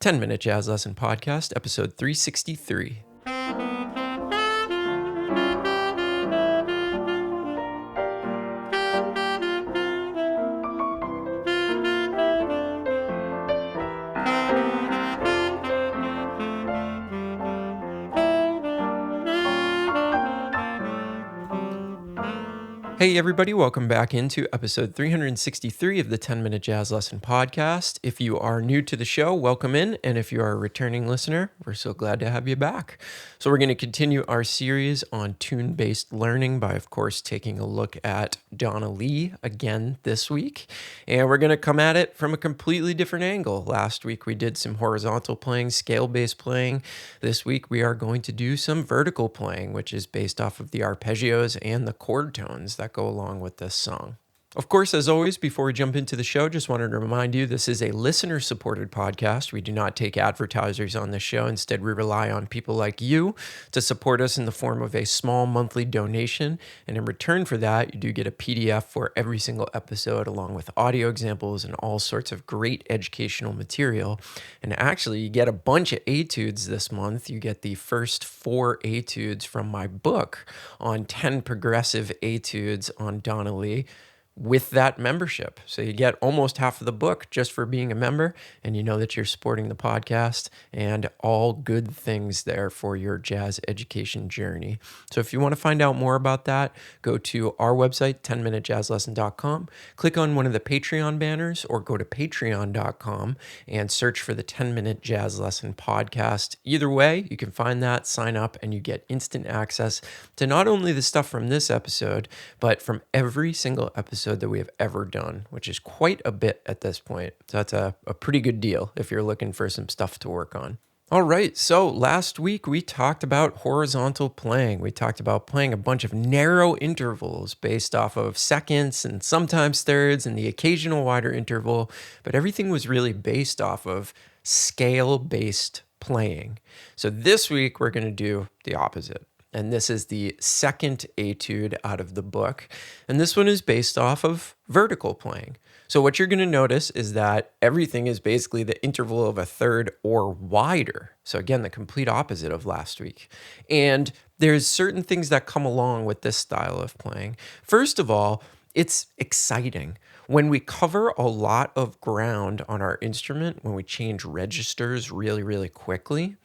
10 Minute Jazz Lesson Podcast, episode 363. Hey everybody, welcome back into episode 363 of the 10 Minute Jazz Lesson Podcast. If you are new to the show, welcome in, and if you are a returning listener, we're so glad to have you back. So we're going to continue our series on tune-based learning by, of course, taking a look at Donna Lee again this week, and we're going to come at it from a completely different angle. Last week we did some horizontal playing, scale-based playing. This week we are going to do some vertical playing, which is based off of the arpeggios and the chord tones that go along with this song. Of course, as always, before we jump into the show, just wanted to remind you this is a listener-supported podcast. We do not take advertisers on this show. Instead, we rely on people like you to support us in the form of a small monthly donation. And in return for that, you do get a PDF for every single episode, along with audio examples and all sorts of great educational material. And actually, you get a bunch of etudes this month. You get the first 4 etudes from my book on 10 progressive etudes on Donna Lee with that membership. So you get almost half of the book just for being a member, and you know that you're supporting the podcast and all good things there for your jazz education journey. So if you want to find out more about that, go to our website, 10minutejazzlesson.com, click on one of the Patreon banners, or go to patreon.com and search for the 10-Minute Jazz Lesson Podcast. Either way, you can find that, sign up, and you get instant access to not only the stuff from this episode, but from every single episode that we have ever done, which is quite a bit at this point. So that's a pretty good deal if you're looking for some stuff to work on. All right, so last week we talked about horizontal playing. We talked about playing a bunch of narrow intervals based off of seconds and sometimes thirds and the occasional wider interval, but everything was really based off of scale-based playing. So this week we're going to do the opposite. And this is the second etude out of the book. And this one is based off of vertical playing. So what you're going to notice is that everything is basically the interval of a third or wider. So again, the complete opposite of last week. And there's certain things that come along with this style of playing. First of all, it's exciting. When we cover a lot of ground on our instrument, when we change registers really, really quickly,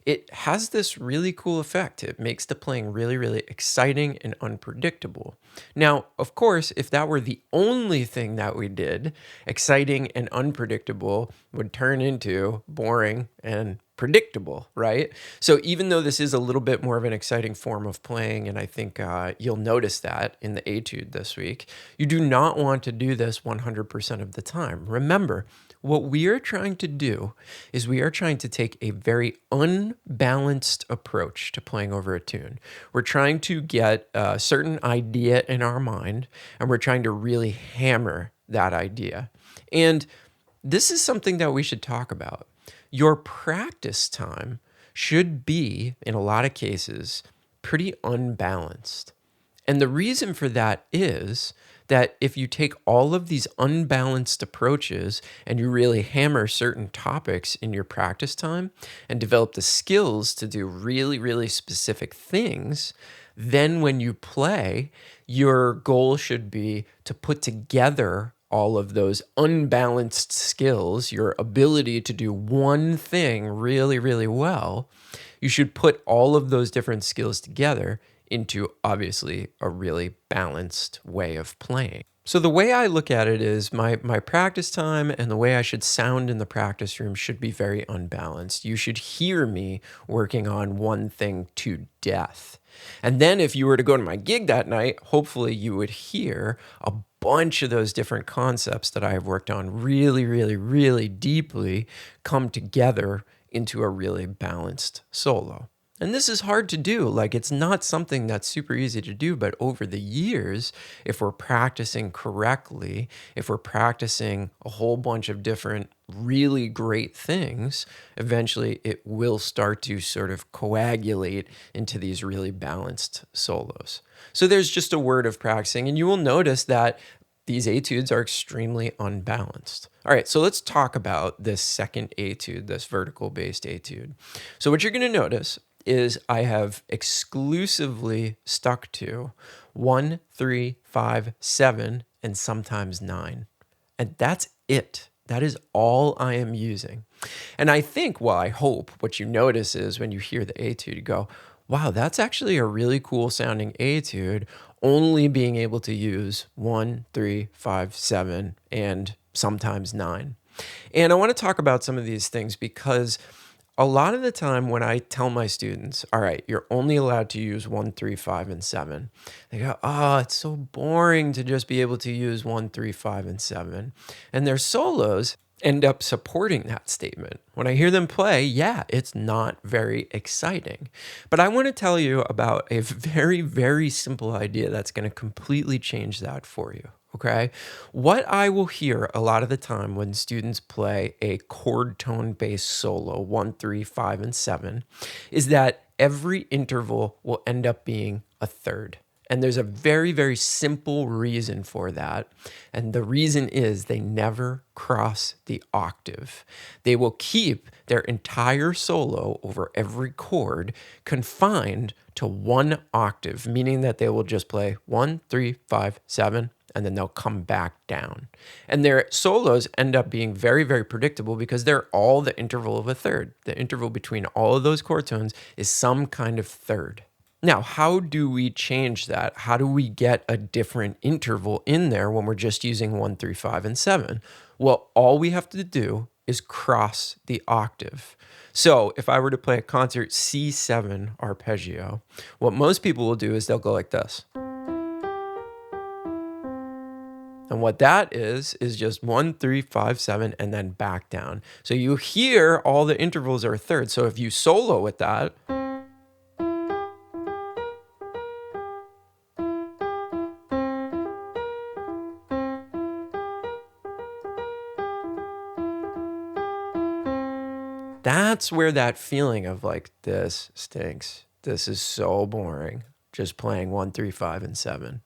it has this really cool effect. It makes the playing really, really exciting and unpredictable. Now, of course, if that were the only thing that we did, exciting and unpredictable would turn into boring and predictable, right? So even though this is a little bit more of an exciting form of playing, and I think you'll notice that in the etude this week, you do not want to do this 100% of the time. Remember, what we are trying to do is we are trying to take a very unbalanced approach to playing over a tune. We're trying to get a certain idea in our mind, and we're trying to really hammer that idea. And this is something that we should talk about. Your practice time should be, in a lot of cases, pretty unbalanced. And the reason for that is that if you take all of these unbalanced approaches and you really hammer certain topics in your practice time and develop the skills to do really, really specific things, then when you play, your goal should be to put together all of those unbalanced skills, your ability to do one thing really, really well. You should put all of those different skills together into obviously a really balanced way of playing. So the way I look at it is my practice time and the way I should sound in the practice room should be very unbalanced. You should hear me working on one thing to death. And then if you were to go to my gig that night, hopefully you would hear a bunch of those different concepts that I have worked on really, really, really deeply come together into a really balanced solo. And this is hard to do. Like, it's not something that's super easy to do, but over the years, if we're practicing correctly, if we're practicing a whole bunch of different really great things, eventually it will start to sort of coagulate into these really balanced solos. So there's just a word of practicing, and you will notice that these etudes are extremely unbalanced. All right, so let's talk about this second etude, this vertical based etude. So what you're going to notice is I have exclusively stuck to 1, 3, 5, 7, and sometimes 9. And that's it. That is all I am using. And I think, well, I hope what you notice is when you hear the etude, you go, wow, that's actually a really cool sounding etude, only being able to use 1, 3, 5, 7, and sometimes 9. And I want to talk about some of these things because a lot of the time when I tell my students, all right, you're only allowed to use 1, 3, 5, and 7, they go, oh, it's so boring to just be able to use 1, 3, 5, and 7. And their solos end up supporting that statement. When I hear them play, yeah, it's not very exciting. But I want to tell you about a very, very simple idea that's going to completely change that for you. Okay. What I will hear a lot of the time when students play a chord tone based solo, 1, 3, 5, and 7, is that every interval will end up being a third. And there's a very, very simple reason for that. And the reason is they never cross the octave. They will keep their entire solo over every chord confined to one octave, meaning that they will just play 1, 3, 5, 7, and then they'll come back down. And their solos end up being very, very predictable because they're all the interval of a third. The interval between all of those chord tones is some kind of third. Now, how do we change that? How do we get a different interval in there when we're just using 1, 3, 5, and 7? Well, all we have to do is cross the octave. So if I were to play a concert C7 arpeggio, what most people will do is they'll go like this. And what that is just 1, 3, 5, 7, and then back down. So you hear all the intervals are a third. So if you solo with that, that's where that feeling of like, this stinks. This is so boring. Just playing 1, 3, 5, and 7.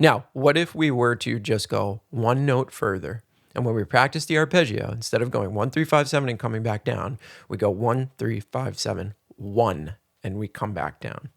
Now, what if we were to just go one note further? And when we practice the arpeggio, instead of going 1, 3, 5, 7 and coming back down, we go 1, 3, 5, 7, 1, and we come back down.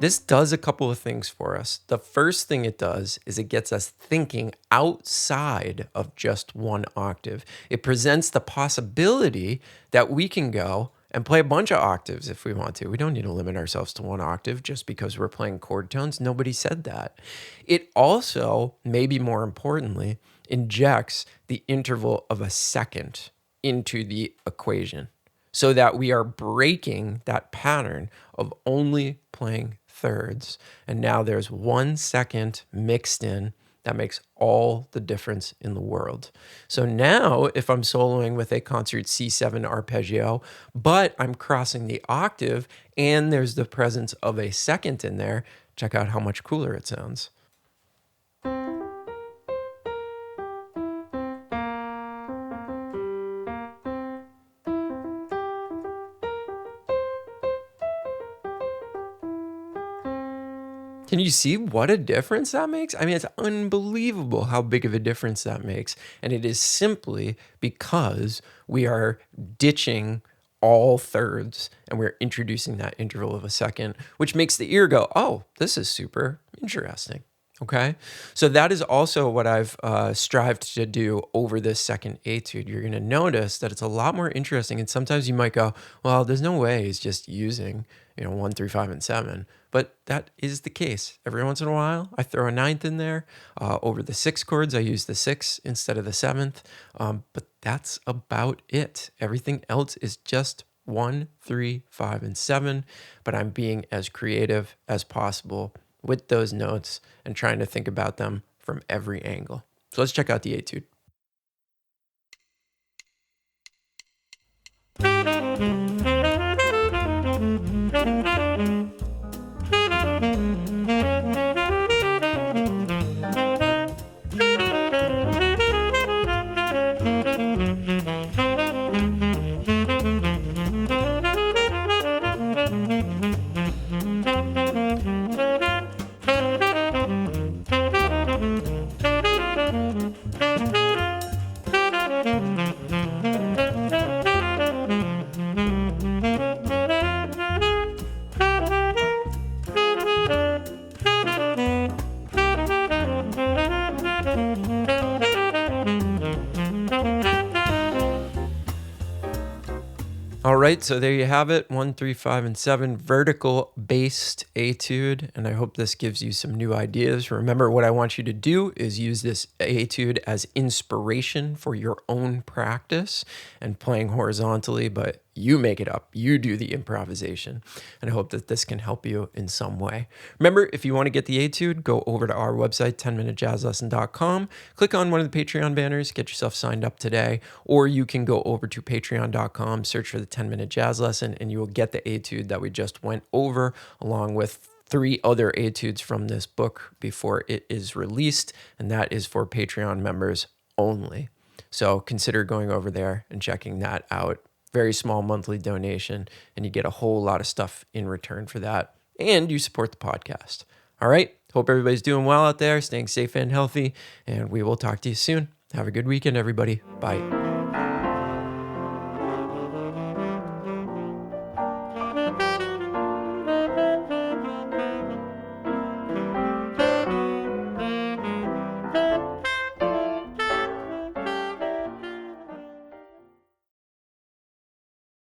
This does a couple of things for us. The first thing it does is it gets us thinking outside of just one octave. It presents the possibility that we can go and play a bunch of octaves if we want to. We don't need to limit ourselves to one octave just because we're playing chord tones. Nobody said that. It also, maybe more importantly, injects the interval of a second into the equation so that we are breaking that pattern of only playing thirds. And now there's 1 second mixed in that makes all the difference in the world. So now if I'm soloing with a concert C7 arpeggio, but I'm crossing the octave and there's the presence of a second in there, check out how much cooler it sounds. Can you see what a difference that makes? I mean, it's unbelievable how big of a difference that makes. And it is simply because we are ditching all thirds and we're introducing that interval of a second, which makes the ear go, oh, this is super interesting. Okay, so that is also what I've strived to do over this second etude. You're going to notice that it's a lot more interesting. And sometimes you might go, well, there's no way he's just using 1, 3, 5, and 7. But that is the case. Every once in a while, I throw a ninth in there. Over the 6 chords, I use the 6 instead of the 7th. But that's about it. Everything else is just 1, 3, 5, and 7. But I'm being as creative as possible with those notes and trying to think about them from every angle. So let's check out the etude. All right, so there you have it, 1, 3, 5, and 7, vertical-based etude, and I hope this gives you some new ideas. Remember, what I want you to do is use this etude as inspiration for your own practice and playing horizontally, but you make it up. You do the improvisation, and I hope that this can help you in some way. Remember, if you want to get the etude, go over to our website, 10minutejazzlesson.com, click on one of the Patreon banners, get yourself signed up today, or you can go over to patreon.com, search for the 10-minute jazz lesson, and you will get the etude that we just went over, along with 3 other etudes from this book before it is released, and that is for Patreon members only. So consider going over there and checking that out. Very small monthly donation, and you get a whole lot of stuff in return for that, and you support the podcast. All right, hope everybody's doing well out there, staying safe and healthy, and we will talk to you soon. Have a good weekend, everybody. Bye.